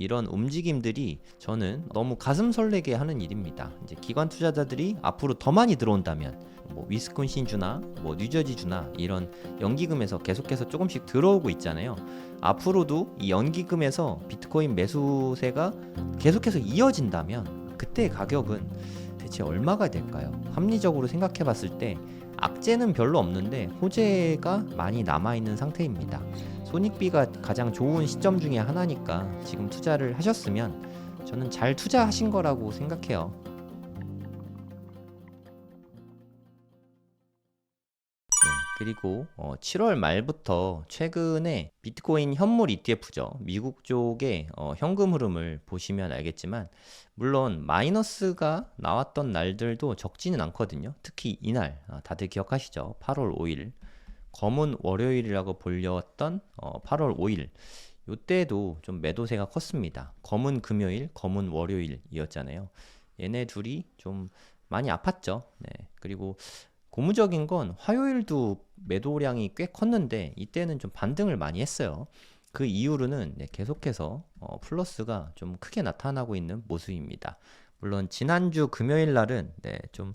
이런 움직임들이 저는 너무 가슴 설레게 하는 일입니다. 이제 기관 투자자들이 앞으로 더 많이 들어온다면 뭐 위스콘신주나 뭐 뉴저지주나 이런 연기금에서 계속해서 조금씩 들어오고 있잖아요. 앞으로도 이 연기금에서 비트코인 매수세가 계속해서 이어진다면 그때 가격은 대체 얼마가 될까요? 합리적으로 생각해 봤을 때 악재는 별로 없는데 호재가 많이 남아있는 상태입니다. 손익비가 가장 좋은 시점 중에 하나니까 지금 투자를 하셨으면 저는 잘 투자하신 거라고 생각해요. 그리고 7월 말부터 최근에 비트코인 현물 ETF죠. 미국 쪽의 현금 흐름을 보시면 알겠지만 물론 마이너스가 나왔던 날들도 적지는 않거든요. 특히 이날 다들 기억하시죠? 8월 5일 검은 월요일이라고 불렸던 8월 5일 이때도 좀 매도세가 컸습니다. 검은 금요일, 검은 월요일이었잖아요. 얘네 둘이 좀 많이 아팠죠. 네. 그리고 고무적인 건 화요일도 매도량이 꽤 컸는데 이때는 좀 반등을 많이 했어요. 그 이후로는 계속해서 플러스가 좀 크게 나타나고 있는 모습입니다. 물론 지난주 금요일 날은 좀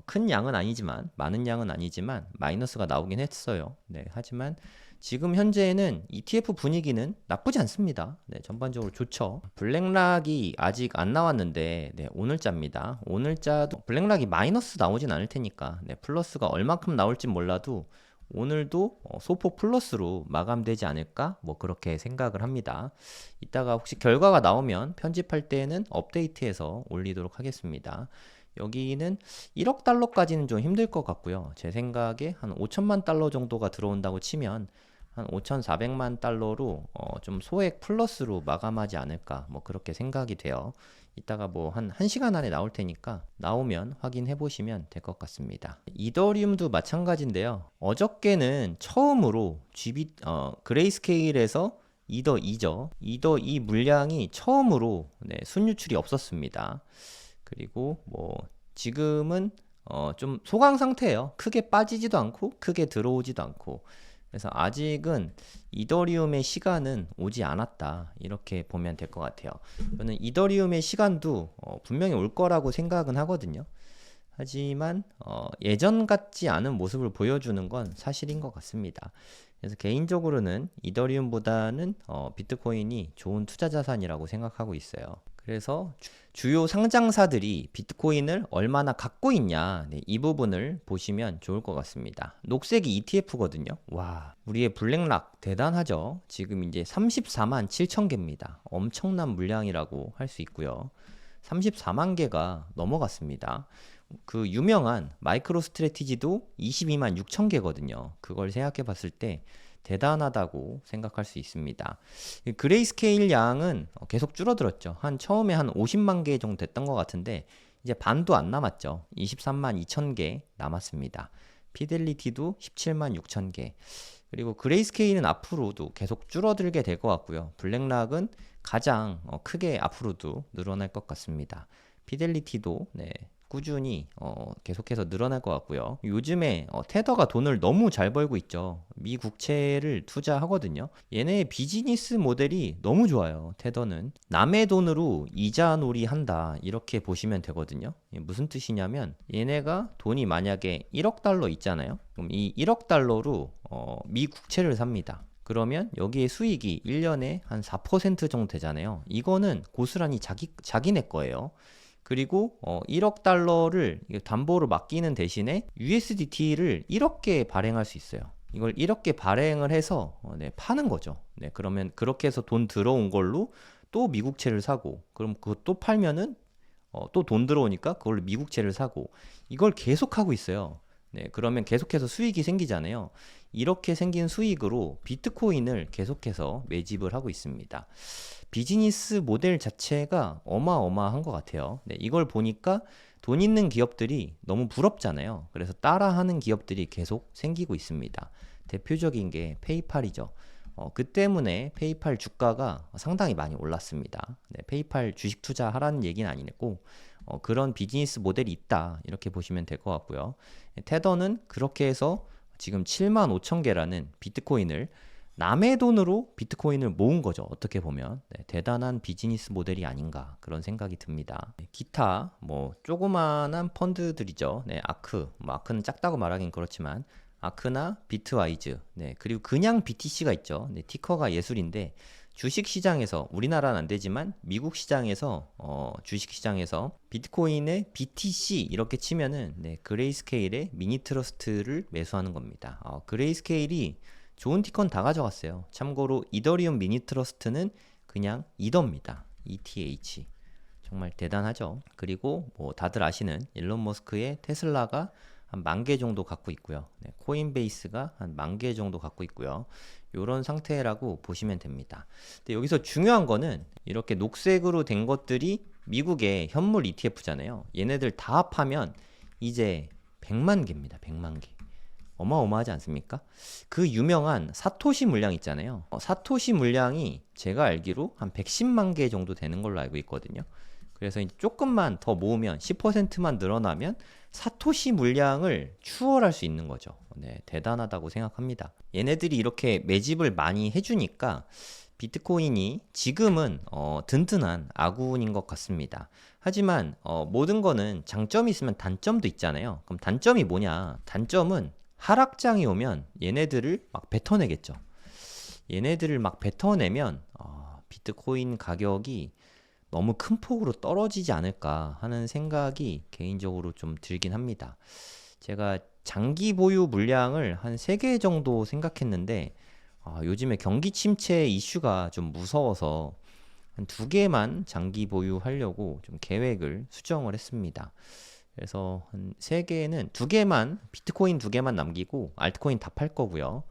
큰 양은 아니지만 많은 양은 아니지만 마이너스가 나오긴 했어요. 하지만 지금 현재는 ETF 분위기는 나쁘지 않습니다. 전반적으로 좋죠. 블랙락이 아직 안 나왔는데 오늘자입니다. 오늘자도 블랙락이 마이너스 나오진 않을 테니까 플러스가 얼만큼 나올지 몰라도 오늘도 소폭 플러스로 마감되지 않을까 뭐 그렇게 생각을 합니다. 이따가 혹시 결과가 나오면 편집할 때는 업데이트해서 올리도록 하겠습니다. 여기는 1억 달러까지는 좀 힘들 것 같고요. 제 생각에 한 5천만 달러 정도가 들어온다고 치면 한 5,400만 달러로 좀 소액 플러스로 마감하지 않을까 뭐 그렇게 생각이 돼요. 이따가 뭐 한 1시간 안에 나올 테니까 나오면 확인해 보시면 될 것 같습니다. 이더리움도 마찬가지인데요. 어저께는 처음으로 그레이스케일에서 이더 2죠. 이더 2 물량이 처음으로 순유출이 없었습니다. 그리고 뭐 지금은 좀 소강 상태예요. 크게 빠지지도 않고 크게 들어오지도 않고. 그래서 아직은 이더리움의 시간은 오지 않았다. 이렇게 보면 될 것 같아요. 저는 이더리움의 시간도 분명히 올 거라고 생각은 하거든요. 하지만 예전 같지 않은 모습을 보여주는 건 사실인 것 같습니다. 그래서 개인적으로는 이더리움보다는 비트코인이 좋은 투자 자산이라고 생각하고 있어요. 그래서 주요 상장사들이 비트코인을 얼마나 갖고 있냐, 이 부분을 보시면 좋을 것 같습니다. 녹색이 ETF거든요. 와, 우리의 블랙락 대단하죠. 지금 이제 34만 7천 개입니다. 엄청난 물량이라고 할 수 있고요. 34만 개가 넘어갔습니다. 그 유명한 마이크로 스트래티지도 22만 6천 개거든요. 그걸 생각해 봤을 때 대단하다고 생각할 수 있습니다. 그레이스케일 양은 계속 줄어들었죠. 처음에 한 50만 개 정도 됐던 것 같은데 이제 반도 안 남았죠. 23만 2천 개 남았습니다. 피델리티도 17만 6천 개. 그리고 그레이스케일은 앞으로도 계속 줄어들게 될 것 같고요. 블랙락은 가장 크게 앞으로도 늘어날 것 같습니다. 피델리티도 꾸준히 계속해서 늘어날 것 같고요. 요즘에 테더가 돈을 너무 잘 벌고 있죠. 미 국채를 투자하거든요. 얘네의 비즈니스 모델이 너무 좋아요. 테더는 남의 돈으로 이자놀이 한다 이렇게 보시면 되거든요. 무슨 뜻이냐면 얘네가 돈이 만약에 1억 달러 있잖아요. 그럼 이 1억 달러로 미 국채를 삽니다. 그러면 여기에 수익이 1년에 한 4% 정도 되잖아요. 이거는 고스란히 자기네 거예요. 그리고 1억 달러를 담보로 맡기는 대신에 USDT를 1억 개 발행할 수 있어요. 이걸 1억 개 발행을 해서 파는 거죠. 그러면 그렇게 해서 돈 들어온 걸로 또 미국채를 사고, 그럼 그것도 팔면은 또 돈 들어오니까 그걸로 미국채를 사고, 이걸 계속 하고 있어요. 그러면 계속해서 수익이 생기잖아요. 이렇게 생긴 수익으로 비트코인을 계속해서 매집을 하고 있습니다. 비즈니스 모델 자체가 어마어마한 것 같아요. 이걸 보니까 돈 있는 기업들이 너무 부럽잖아요. 그래서 따라하는 기업들이 계속 생기고 있습니다. 대표적인 게 페이팔이죠. 그 때문에 페이팔 주가가 상당히 많이 올랐습니다. 페이팔 주식 투자하라는 얘기는 아니고 그런 비즈니스 모델이 있다 이렇게 보시면 될 것 같고요. 테더는 그렇게 해서 지금 7만 5천 개라는 비트코인을 남의 돈으로 비트코인을 모은 거죠. 어떻게 보면 대단한 비즈니스 모델이 아닌가 그런 생각이 듭니다. 기타 뭐 조그만한 펀드들이죠. 아크, 뭐 아크는 작다고 말하긴 그렇지만 아크나 비트와이즈, 그리고 그냥 BTC가 있죠. 티커가 예술인데 주식시장에서 우리나라는 안 되지만 미국 시장에서 주식시장에서 비트코인의 BTC 이렇게 치면은 그레이스케일의 미니 트러스트를 매수하는 겁니다. 그레이스케일이 좋은 티커는 다 가져갔어요. 참고로 이더리움 미니 트러스트는 그냥 이더입니다. ETH. 정말 대단하죠. 그리고 뭐 다들 아시는 일론 머스크의 테슬라가 한 10,000개 정도 갖고 있고요. 코인베이스가 한 10,000개 정도 갖고 있고요. 이런 상태라고 보시면 됩니다. 근데 여기서 중요한 거는 이렇게 녹색으로 된 것들이 미국의 현물 ETF잖아요. 얘네들 다 합하면 이제 100만 개입니다. 100만 개. 어마어마하지 않습니까? 그 유명한 사토시 물량 있잖아요. 사토시 물량이 제가 알기로 한 110만 개 정도 되는 걸로 알고 있거든요. 그래서 이제 조금만 더 모으면 10%만 늘어나면 사토시 물량을 추월할 수 있는 거죠. 대단하다고 생각합니다. 얘네들이 이렇게 매집을 많이 해주니까 비트코인이 지금은 든든한 아군인 것 같습니다. 하지만 모든 거는 장점이 있으면 단점도 있잖아요. 그럼 단점이 뭐냐? 단점은 하락장이 오면 얘네들을 막 뱉어내겠죠. 얘네들을 막 뱉어내면 비트코인 가격이 너무 큰 폭으로 떨어지지 않을까 하는 생각이 개인적으로 좀 들긴 합니다. 제가 장기 보유 물량을 한 3개 정도 생각했는데 요즘에 경기 침체 이슈가 좀 무서워서 한 2개만 장기 보유하려고 좀 계획을 수정을 했습니다. 그래서 한 3개는 2개만 비트코인 2개만 남기고 알트코인 다 팔 거고요.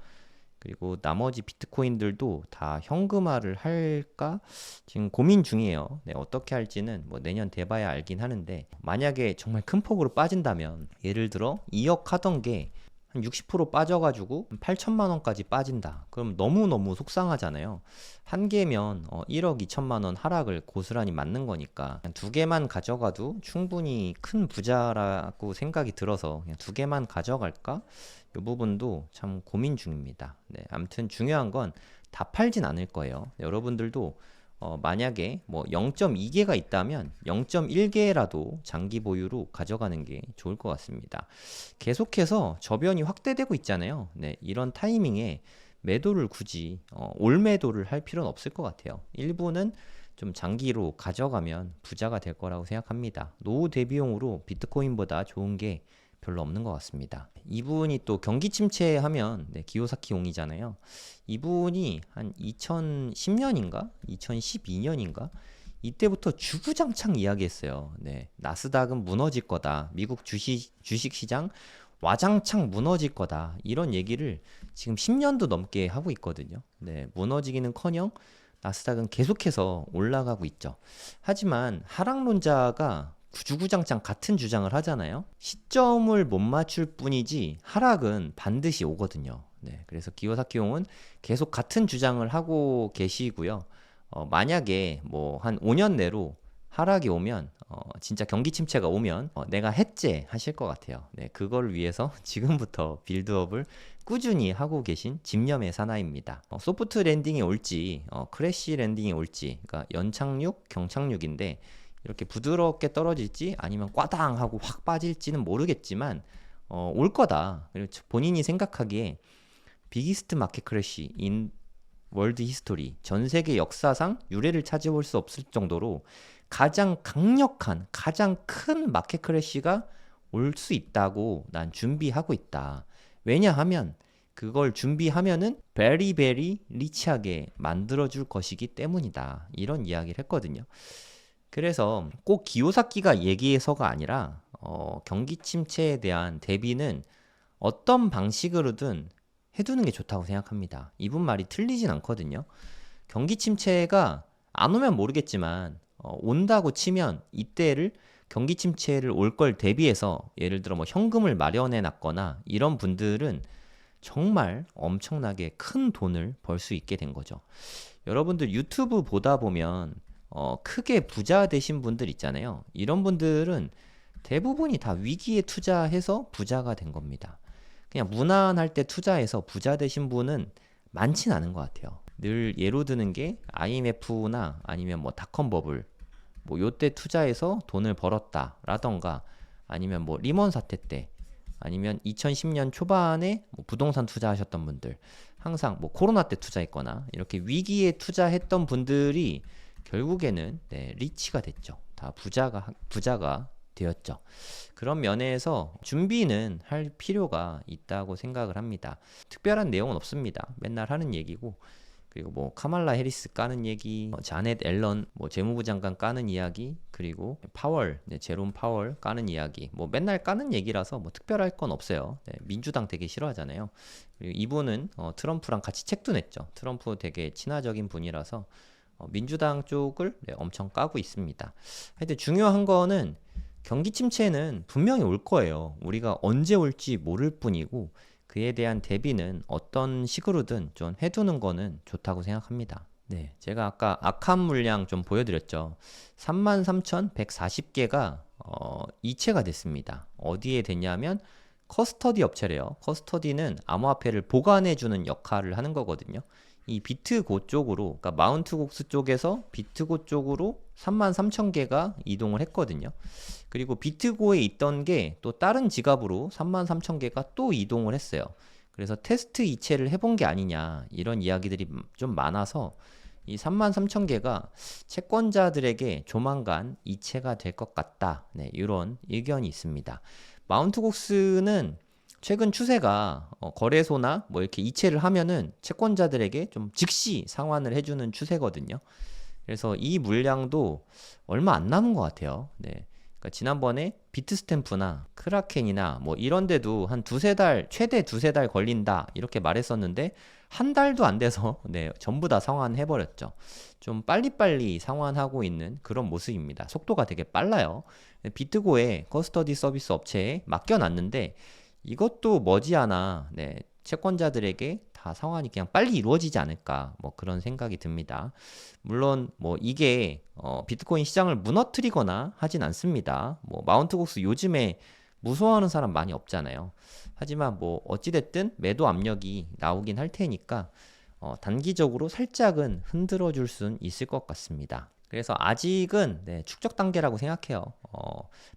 그리고 나머지 비트코인들도 다 현금화를 할까 지금 고민 중이에요. 어떻게 할지는 뭐 내년 돼봐야 알긴 하는데 만약에 정말 큰 폭으로 빠진다면 예를 들어 2억 하던 게 한 60% 빠져가지고 8천만 원까지 빠진다. 그럼 너무너무 속상하잖아요. 한 개면 1억 2천만 원 하락을 고스란히 맞는 거니까 그냥 2개만 가져가도 충분히 큰 부자라고 생각이 들어서 그냥 2개만 가져갈까? 이 부분도 참 고민 중입니다. 아무튼 중요한 건 다 팔진 않을 거예요. 여러분들도 만약에 뭐 0.2개가 있다면 0.1개라도 장기 보유로 가져가는 게 좋을 것 같습니다. 계속해서 저변이 확대되고 있잖아요. 이런 타이밍에 매도를 굳이 올매도를 할 필요는 없을 것 같아요. 일부는 좀 장기로 가져가면 부자가 될 거라고 생각합니다. 노후 대비용으로 비트코인보다 좋은 게 별로 없는 것 같습니다. 이분이 또 경기 침체하면 기요사키용이잖아요. 이분이 한 2010년인가? 2012년인가? 이때부터 주구장창 이야기했어요. 나스닥은 무너질 거다. 미국 주식시장 와장창 무너질 거다. 이런 얘기를 지금 10년도 넘게 하고 있거든요. 무너지기는커녕 나스닥은 계속해서 올라가고 있죠. 하지만 하락론자가 주구장창 같은 주장을 하잖아요. 시점을 못 맞출 뿐이지 하락은 반드시 오거든요. 그래서 기요사키용은 계속 같은 주장을 하고 계시고요. 만약에 뭐 한 5년 내로 하락이 오면 진짜 경기 침체가 오면 내가 해제 하실 것 같아요. 그걸 위해서 지금부터 빌드업을 꾸준히 하고 계신 집념의 사나이입니다. 소프트 랜딩이 올지 크래시 랜딩이 올지 그러니까 연착륙, 경착륙인데 이렇게 부드럽게 떨어질지 아니면 꽈당 하고 확 빠질지는 모르겠지만 올 거다. 그리고 본인이 생각하기에 비기스트 마켓 크래시 인 월드 히스토리 전 세계 역사상 유례를 찾아볼 수 없을 정도로 가장 강력한 가장 큰 마켓 크래시가 올 수 있다고 난 준비하고 있다. 왜냐하면 그걸 준비하면은 베리 리치하게 만들어줄 것이기 때문이다. 이런 이야기를 했거든요. 그래서 꼭 기요사키가 얘기해서가 아니라 경기 침체에 대한 대비는 어떤 방식으로든 해두는 게 좋다고 생각합니다. 이분 말이 틀리진 않거든요. 경기 침체가 안 오면 모르겠지만 온다고 치면 이때를 경기 침체를 올 걸 대비해서 예를 들어 뭐 현금을 마련해 놨거나 이런 분들은 정말 엄청나게 큰 돈을 벌 수 있게 된 거죠. 여러분들 유튜브 보다 보면 크게 부자 되신 분들 있잖아요. 이런 분들은 대부분이 다 위기에 투자해서 부자가 된 겁니다. 그냥 무난할 때 투자해서 부자 되신 분은 많진 않은 것 같아요. 늘 예로 드는 게 IMF나 아니면 뭐 닷컴 버블, 뭐 요때 투자해서 돈을 벌었다라던가, 아니면 뭐 리먼 사태 때, 아니면 2010년 초반에 뭐 부동산 투자하셨던 분들, 항상 뭐 코로나 때 투자했거나 이렇게 위기에 투자했던 분들이 결국에는 리치가 됐죠. 다 부자가 되었죠. 그런 면에서 준비는 할 필요가 있다고 생각을 합니다. 특별한 내용은 없습니다. 맨날 하는 얘기고, 그리고 뭐 카말라 해리스 까는 얘기, 자넷 앨런 뭐 재무부 장관 까는 이야기, 그리고 파월, 제롬 파월 까는 이야기, 뭐 맨날 까는 얘기라서 뭐 특별할 건 없어요. 민주당 되게 싫어하잖아요. 그리고 이분은 트럼프랑 같이 책도 냈죠. 트럼프 되게 친화적인 분이라서 민주당 쪽을 엄청 까고 있습니다. 하여튼 중요한 거는 경기 침체는 분명히 올 거예요. 우리가 언제 올지 모를 뿐이고, 그에 대한 대비는 어떤 식으로든 좀 해두는 거는 좋다고 생각합니다. 네, 제가 아까 악한 물량 좀 보여드렸죠. 33,140개가 이체가 됐습니다. 어디에 됐냐면 커스터디 업체래요. 커스터디는 암호화폐를 보관해주는 역할을 하는 거거든요. 이 비트고 쪽으로, 그러니까 마운트곡스 쪽에서 비트고 쪽으로 33,000개가 이동을 했거든요. 그리고 비트고에 있던 게 또 다른 지갑으로 33,000개가 또 이동을 했어요. 그래서 테스트 이체를 해본 게 아니냐, 이런 이야기들이 좀 많아서 이 33,000개가 채권자들에게 조만간 이체가 될 것 같다. 네, 이런 의견이 있습니다. 마운트곡스는 최근 추세가 거래소나 뭐 이렇게 이체를 하면은 채권자들에게 좀 즉시 상환을 해주는 추세거든요. 그래서 이 물량도 얼마 안 남은 것 같아요. 네. 그러니까 지난번에 비트스탬프나 크라켄이나 뭐 이런 데도 한 두세 달, 최대 두세 달 걸린다 이렇게 말했었는데 한 달도 안 돼서 네, 전부 다 상환해버렸죠. 좀 빨리빨리 상환하고 있는 그런 모습입니다. 속도가 되게 빨라요. 비트고에 커스터디 서비스 업체에 맡겨놨는데 이것도 머지않아 채권자들에게 다 상환이 그냥 빨리 이루어지지 않을까, 뭐 그런 생각이 듭니다. 물론 뭐 이게 비트코인 시장을 무너뜨리거나 하진 않습니다. 뭐 마운트곡스 요즘에 무서워하는 사람 많이 없잖아요. 하지만 뭐 어찌됐든 매도 압력이 나오긴 할 테니까 단기적으로 살짝은 흔들어 줄 수는 있을 것 같습니다. 그래서 아직은 축적 단계라고 생각해요.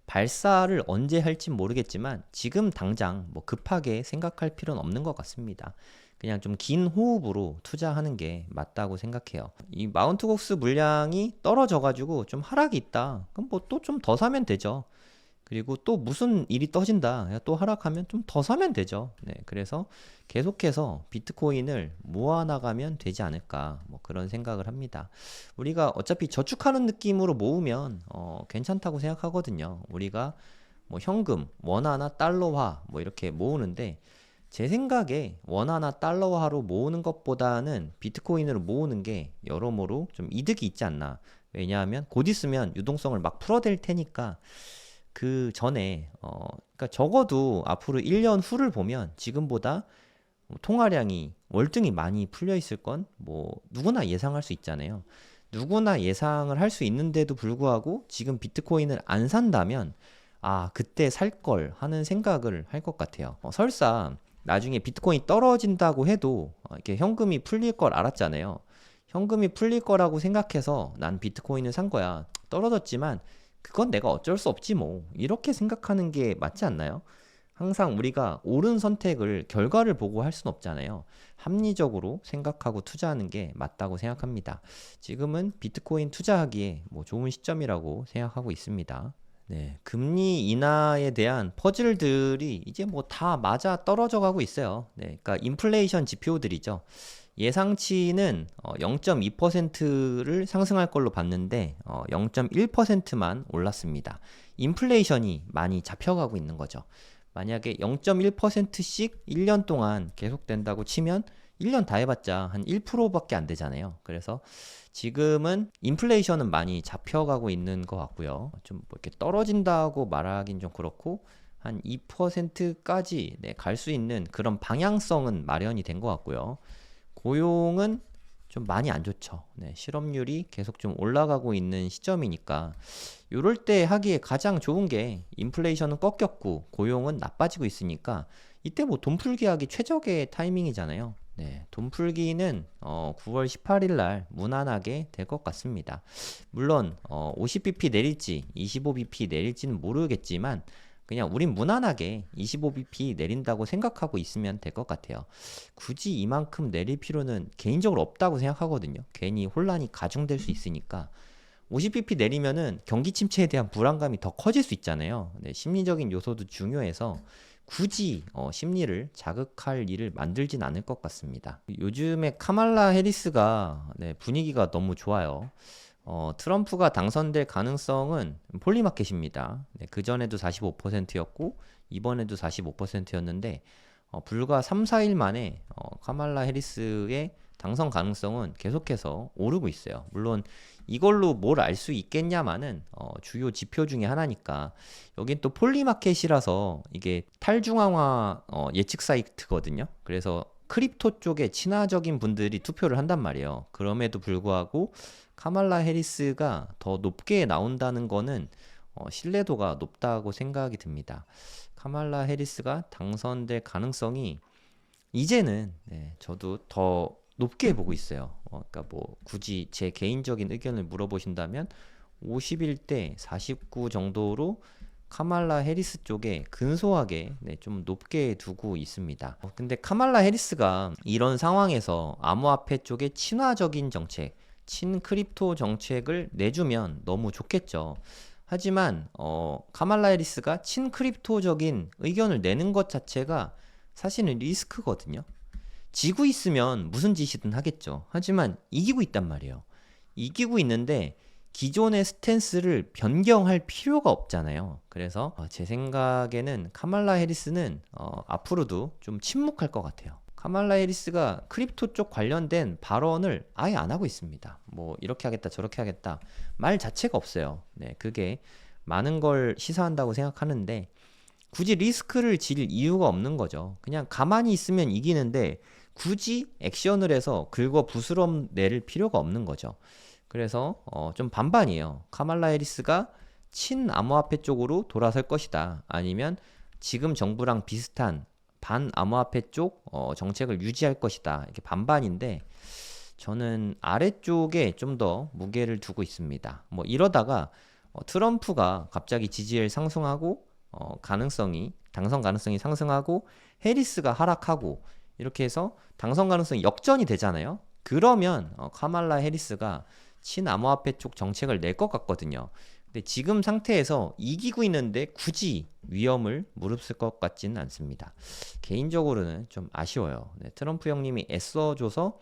발사를 언제 할지 모르겠지만 지금 당장 뭐 급하게 생각할 필요는 없는 것 같습니다. 그냥 좀 긴 호흡으로 투자하는 게 맞다고 생각해요. 이 마운트곡스 물량이 떨어져가지고 좀 하락이 있다. 그럼 뭐 또 좀 더 사면 되죠. 그리고 또 무슨 일이 떠진다, 또 하락하면 좀 더 사면 되죠. 네, 그래서 계속해서 비트코인을 모아나가면 되지 않을까, 뭐 그런 생각을 합니다. 우리가 어차피 저축하는 느낌으로 모으면 괜찮다고 생각하거든요. 우리가 뭐 현금, 원화나 달러화 뭐 이렇게 모으는데, 제 생각에 원화나 달러화로 모으는 것보다는 비트코인으로 모으는 게 여러모로 좀 이득이 있지 않나. 왜냐하면 곧 있으면 유동성을 막 풀어댈 테니까 그 전에 그러니까 적어도 앞으로 1년 후를 보면 지금보다 통화량이 월등히 많이 풀려 있을 건 뭐 누구나 예상할 수 있잖아요. 누구나 예상을 할 수 있는데도 불구하고 지금 비트코인을 안 산다면 그때 살 걸 하는 생각을 할 것 같아요. 설사 나중에 비트코인 떨어진다고 해도 이렇게 현금이 풀릴 걸 알았잖아요. 현금이 풀릴 거라고 생각해서 난 비트코인을 산 거야. 떨어졌지만 그건 내가 어쩔 수 없지 뭐, 이렇게 생각하는 게 맞지 않나요? 항상 우리가 옳은 선택을 결과를 보고 할 수는 없잖아요. 합리적으로 생각하고 투자하는 게 맞다고 생각합니다. 지금은 비트코인 투자하기에 뭐 좋은 시점이라고 생각하고 있습니다. 네, 금리 인하에 대한 퍼즐들이 이제 뭐 다 맞아 떨어져 가고 있어요. 네, 그러니까 인플레이션 지표들이죠. 예상치는 0.2%를 상승할 걸로 봤는데 0.1%만 올랐습니다. 인플레이션이 많이 잡혀가고 있는 거죠. 만약에 0.1%씩 1년 동안 계속된다고 치면 1년 다 해봤자 한 1%밖에 안 되잖아요. 그래서 지금은 인플레이션은 많이 잡혀가고 있는 것 같고요. 좀 뭐 이렇게 떨어진다고 말하긴 좀 그렇고 한 2%까지 갈 수 있는 그런 방향성은 마련이 된 것 같고요. 고용은 좀 많이 안 좋죠. 실업률이 계속 좀 올라가고 있는 시점이니까 이럴 때 하기에 가장 좋은 게 인플레이션은 꺾였고 고용은 나빠지고 있으니까 이때 뭐 돈 풀기 하기 최적의 타이밍이잖아요. 네, 돈 풀기는 9월 18일 날 무난하게 될 것 같습니다. 물론 50bp 내릴지 25bp 내릴지는 모르겠지만 그냥 우린 무난하게 25bp 내린다고 생각하고 있으면 될 것 같아요. 굳이 이만큼 내릴 필요는 개인적으로 없다고 생각하거든요. 괜히 혼란이 가중될 수 있으니까 50bp 내리면은 경기 침체에 대한 불안감이 더 커질 수 있잖아요. 네, 심리적인 요소도 중요해서 굳이 심리를 자극할 일을 만들진 않을 것 같습니다. 요즘에 카말라 해리스가 네, 분위기가 너무 좋아요. 트럼프가 당선될 가능성은 폴리마켓입니다. 네, 그전에도 45%였고 이번에도 45%였는데 불과 3, 4일 만에 카말라 해리스의 당선 가능성은 계속해서 오르고 있어요. 물론 이걸로 뭘 알 수 있겠냐마는 주요 지표 중에 하나니까 여긴 또 폴리마켓이라서 이게 탈중앙화 예측 사이트거든요. 그래서 크립토 쪽에 친화적인 분들이 투표를 한단 말이에요. 그럼에도 불구하고 카말라 해리스가 더 높게 나온다는 거는 신뢰도가 높다고 생각이 듭니다. 카말라 해리스가 당선될 가능성이 이제는 네, 저도 더 높게 보고 있어요. 그러니까 뭐 굳이 제 개인적인 의견을 물어보신다면 51대 49 정도로 카말라 해리스 쪽에 근소하게 네, 좀 높게 두고 있습니다. 근데 카말라 해리스가 이런 상황에서 암호화폐 쪽에 친화적인 정책, 친크립토 정책을 내주면 너무 좋겠죠. 하지만 카말라 해리스가 친크립토적인 의견을 내는 것 자체가 사실은 리스크거든요. 지고 있으면 무슨 짓이든 하겠죠. 하지만 이기고 있단 말이에요. 이기고 있는데 기존의 스탠스를 변경할 필요가 없잖아요. 그래서 제 생각에는 카말라 해리스는 앞으로도 좀 침묵할 것 같아요. 카말라 해리스가 크립토 쪽 관련된 발언을 아예 안 하고 있습니다. 뭐 이렇게 하겠다 저렇게 하겠다 말 자체가 없어요. 네, 그게 많은 걸 시사한다고 생각하는데 굳이 리스크를 질 이유가 없는 거죠. 그냥 가만히 있으면 이기는데 굳이 액션을 해서 긁어 부스럼 낼 필요가 없는 거죠. 그래서 좀 반반이에요. 카말라 해리스가 친암호화폐 쪽으로 돌아설 것이다. 아니면 지금 정부랑 비슷한 반암호화폐 쪽 정책을 유지할 것이다. 이렇게 반반인데 저는 아래쪽에 좀 더 무게를 두고 있습니다. 뭐 이러다가 트럼프가 갑자기 지지율 상승하고 당선 가능성이 상승하고 해리스가 하락하고 이렇게 해서 당선 가능성이 역전이 되잖아요. 그러면 카말라 해리스가 친암호화폐 쪽 정책을 낼 것 같거든요. 근데 지금 상태에서 이기고 있는데 굳이 위험을 무릅쓸 것 같지는 않습니다. 개인적으로는 좀 아쉬워요. 네, 트럼프 형님이 애써줘서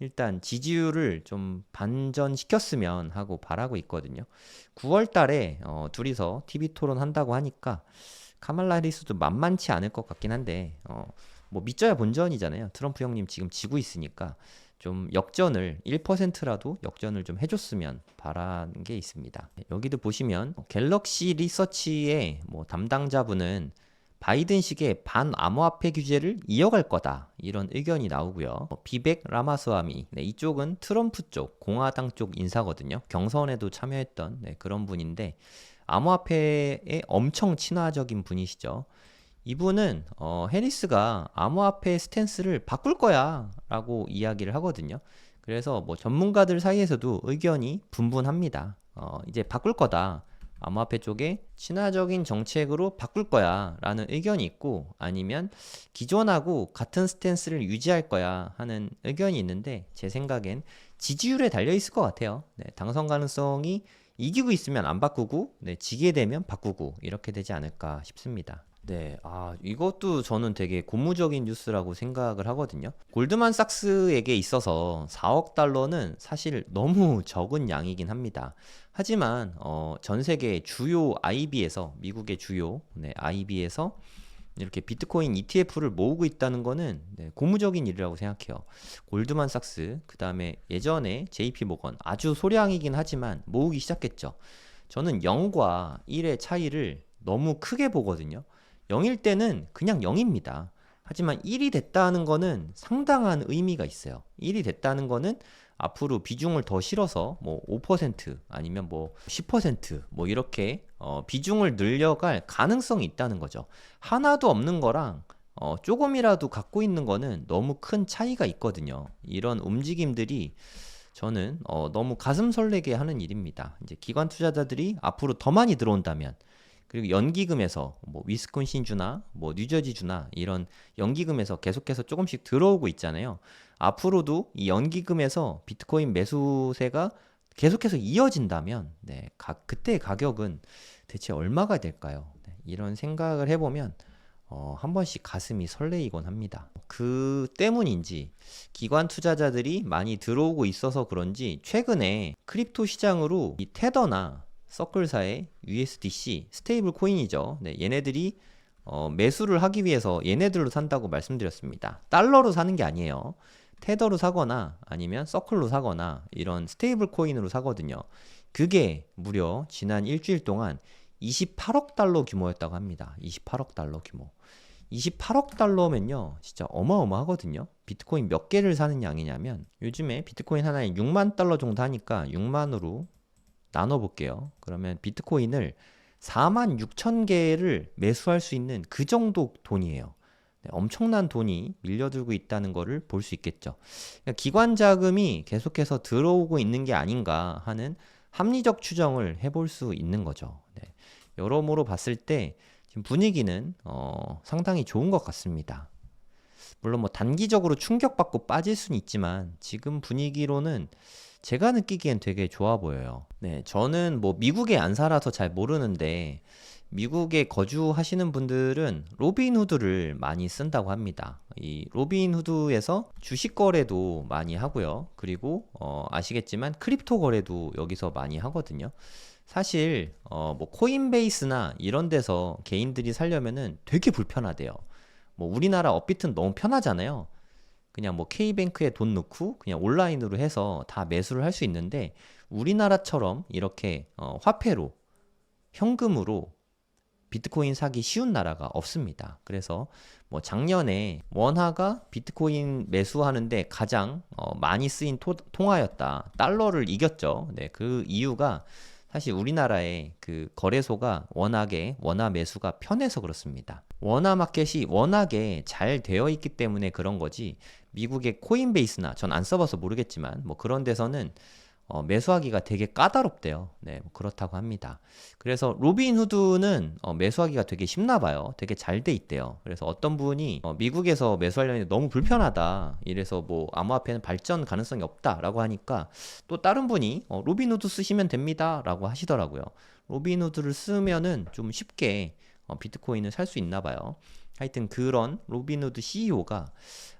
일단 지지율을 좀 반전시켰으면 하고 바라고 있거든요. 9월 달에 둘이서 TV 토론 한다고 하니까 카말라 해리스도 만만치 않을 것 같긴 한데 뭐 믿져야 본전이잖아요. 트럼프 형님 지금 지고 있으니까 좀 역전을 1%라도 역전을 좀 해줬으면 바라는 게 있습니다. 여기도 보시면 갤럭시 리서치의 뭐 담당자분은 바이든식의 반암호화폐 규제를 이어갈 거다 이런 의견이 나오고요. 비백 라마스와미 네, 이쪽은 트럼프 쪽 공화당 쪽 인사거든요. 경선에도 참여했던 네, 그런 분인데 암호화폐에 엄청 친화적인 분이시죠. 이분은 해리스가 암호화폐 스탠스를 바꿀 거야 라고 이야기를 하거든요. 그래서 뭐 전문가들 사이에서도 의견이 분분합니다. 이제 바꿀 거다. 암호화폐 쪽에 친화적인 정책으로 바꿀 거야 라는 의견이 있고 아니면 기존하고 같은 스탠스를 유지할 거야 하는 의견이 있는데 제 생각엔 지지율에 달려 있을 것 같아요. 네, 당선 가능성이 이기고 있으면 안 바꾸고 네, 지게 되면 바꾸고 이렇게 되지 않을까 싶습니다. 네, 이것도 저는 되게 고무적인 뉴스라고 생각을 하거든요. 골드만삭스에게 있어서 4억 달러는 사실 너무 적은 양이긴 합니다. 하지만 전 세계 주요 IB에서 미국의 주요 IB에서 이렇게 비트코인 ETF를 모으고 있다는 거는 네, 고무적인 일이라고 생각해요. 골드만삭스, 그 다음에 예전에 JP모건 아주 소량이긴 하지만 모으기 시작했죠. 저는 0과 1의 차이를 너무 크게 보거든요. 0일 때는 그냥 0입니다. 하지만 1이 됐다는 거는 상당한 의미가 있어요. 1이 됐다는 거는 앞으로 비중을 더 실어서 뭐 5% 아니면 뭐 10%뭐 이렇게 비중을 늘려갈 가능성이 있다는 거죠. 하나도 없는 거랑 조금이라도 갖고 있는 거는 너무 큰 차이가 있거든요. 이런 움직임들이 저는 너무 가슴 설레게 하는 일입니다. 이제 기관 투자자들이 앞으로 더 많이 들어온다면, 그리고 연기금에서 뭐 위스콘신주나 뭐 뉴저지주나 이런 연기금에서 계속해서 조금씩 들어오고 있잖아요. 앞으로도 이 연기금에서 비트코인 매수세가 계속해서 이어진다면, 네, 그때 가격은 대체 얼마가 될까요? 네, 이런 생각을 해보면 한 번씩 가슴이 설레이곤 합니다. 그 때문인지 기관 투자자들이 많이 들어오고 있어서 그런지 최근에 크립토 시장으로 이 테더나 서클사의 USDC 스테이블 코인이죠. 네, 얘네들이 매수를 하기 위해서 얘네들로 산다고 말씀드렸습니다. 달러로 사는 게 아니에요. 테더로 사거나 아니면 서클로 사거나 이런 스테이블 코인으로 사거든요. 그게 무려 지난 일주일 동안 28억 달러 규모였다고 합니다. 28억 달러 규모. 28억 달러면요, 진짜 어마어마하거든요. 비트코인 몇 개를 사는 양이냐면, 요즘에 비트코인 하나에 6만 달러 정도 하니까 6만으로 나눠볼게요. 그러면 비트코인을 4만 6천 개를 매수할 수 있는 그 정도 돈이에요. 네, 엄청난 돈이 밀려들고 있다는 것을 볼 수 있겠죠. 그러니까 기관 자금이 계속해서 들어오고 있는 게 아닌가 하는 합리적 추정을 해볼 수 있는 거죠. 네. 여러모로 봤을 때 지금 분위기는 상당히 좋은 것 같습니다. 물론 뭐 단기적으로 충격받고 빠질 수는 있지만 지금 분위기로는 제가 느끼기엔 되게 좋아 보여요. 네, 저는 뭐 미국에 안 살아서 잘 모르는데 미국에 거주하시는 분들은 로빈후드를 많이 쓴다고 합니다. 이 로빈후드에서 주식 거래도 많이 하고요. 그리고 아시겠지만 크립토 거래도 여기서 많이 하거든요. 사실 뭐 코인베이스나 이런 데서 개인들이 살려면은 되게 불편하대요. 뭐 우리나라 업비트는 너무 편하잖아요. 그냥 뭐 K뱅크에 돈 넣고 그냥 온라인으로 해서 다 매수를 할 수 있는데 우리나라처럼 이렇게 화폐로 현금으로 비트코인 사기 쉬운 나라가 없습니다. 그래서 뭐 작년에 원화가 비트코인 매수하는데 가장 많이 쓰인 통화였다. 달러를 이겼죠. 네, 그 이유가 사실 우리나라의 그 거래소가 워낙에 원화 매수가 편해서 그렇습니다. 원화 마켓이 워낙에 잘 되어 있기 때문에 그런 거지, 미국의 코인베이스나 전 안 써봐서 모르겠지만 뭐 그런 데서는 매수하기가 되게 까다롭대요. 네, 뭐 그렇다고 합니다. 그래서 로빈후드는 매수하기가 되게 쉽나 봐요. 되게 잘 돼 있대요. 그래서 어떤 분이 미국에서 매수하려면 너무 불편하다. 이래서 뭐 암호화폐는 발전 가능성이 없다라고 하니까 또 다른 분이 로빈후드 쓰시면 됩니다라고 하시더라고요. 로빈후드를 쓰면은 좀 쉽게 비트코인을 살 수 있나 봐요. 하여튼 그런 로빈후드 CEO가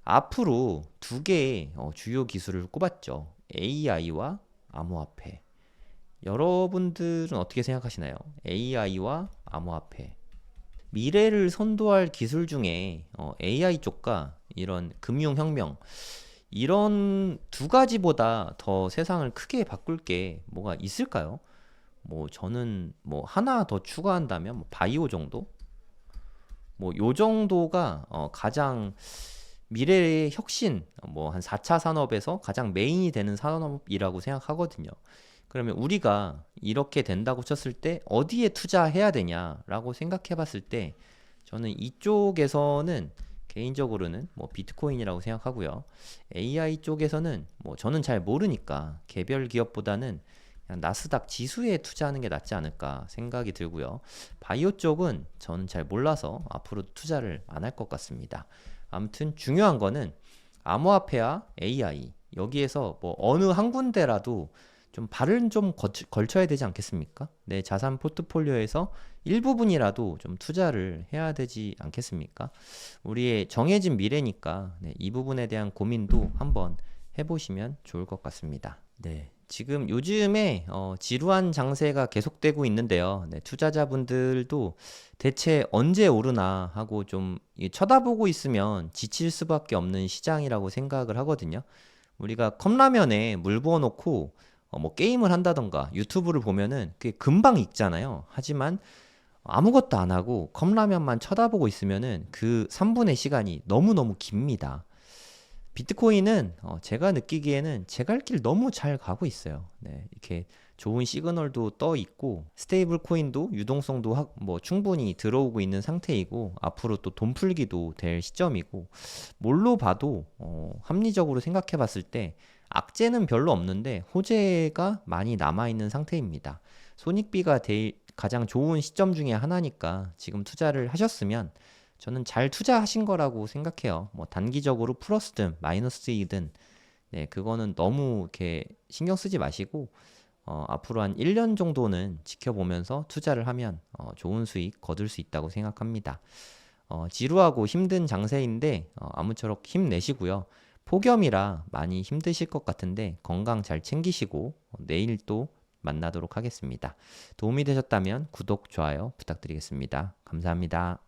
앞으로 두 개의 주요 기술을 꼽았죠. AI와 암호화폐. 여러분들은 어떻게 생각하시나요? AI와 암호화폐. 미래를 선도할 기술 중에 AI 쪽과 이런 금융혁명, 이런 두 가지보다 더 세상을 크게 바꿀 게 뭐가 있을까요? 뭐 저는 뭐 하나 더 추가한다면 뭐 바이오 정도? 뭐 요 정도가 가장 미래의 혁신, 뭐 한 4차 산업에서 가장 메인이 되는 산업이라고 생각하거든요. 그러면 우리가 이렇게 된다고 쳤을 때 어디에 투자해야 되냐라고 생각해 봤을 때 저는 이쪽에서는 개인적으로는 뭐 비트코인이라고 생각하고요. AI 쪽에서는 뭐 저는 잘 모르니까 개별 기업보다는 그냥 나스닥 지수에 투자하는 게 낫지 않을까 생각이 들고요. 바이오 쪽은 저는 잘 몰라서 앞으로 투자를 안 할 것 같습니다. 아무튼 중요한 거는 암호화폐와 AI 여기에서 뭐 어느 한 군데라도 좀 발을 좀 걸쳐야 되지 않겠습니까? 내 자산 포트폴리오에서 일부분이라도 좀 투자를 해야 되지 않겠습니까? 우리의 정해진 미래니까 네, 이 부분에 대한 고민도 한번 해보시면 좋을 것 같습니다. 네, 지금 요즘에 지루한 장세가 계속되고 있는데요. 네, 투자자분들도 대체 언제 오르나 하고 좀 쳐다보고 있으면 지칠 수밖에 없는 시장이라고 생각을 하거든요. 우리가 컵라면에 물 부어놓고 뭐 게임을 한다던가 유튜브를 보면은 그게 금방 익잖아요. 하지만 아무것도 안 하고 컵라면만 쳐다보고 있으면은 그 3분의 시간이 너무너무 깁니다. 비트코인은 제가 느끼기에는 제 갈 길 너무 잘 가고 있어요. 네, 이렇게 좋은 시그널도 떠 있고 스테이블 코인도 유동성도 뭐 충분히 들어오고 있는 상태이고 앞으로 또 돈 풀기도 될 시점이고 뭘로 봐도 합리적으로 생각해 봤을 때 악재는 별로 없는데 호재가 많이 남아 있는 상태입니다. 손익비가 가장 좋은 시점 중에 하나니까 지금 투자를 하셨으면 저는 잘 투자하신 거라고 생각해요. 뭐 단기적으로 플러스든 마이너스이든 네, 그거는 너무 이렇게 신경 쓰지 마시고 앞으로 한 1년 정도는 지켜보면서 투자를 하면 좋은 수익 거둘 수 있다고 생각합니다. 지루하고 힘든 장세인데 아무쪼록 힘내시고요. 폭염이라 많이 힘드실 것 같은데 건강 잘 챙기시고 내일 또 만나도록 하겠습니다. 도움이 되셨다면 구독, 좋아요 부탁드리겠습니다. 감사합니다.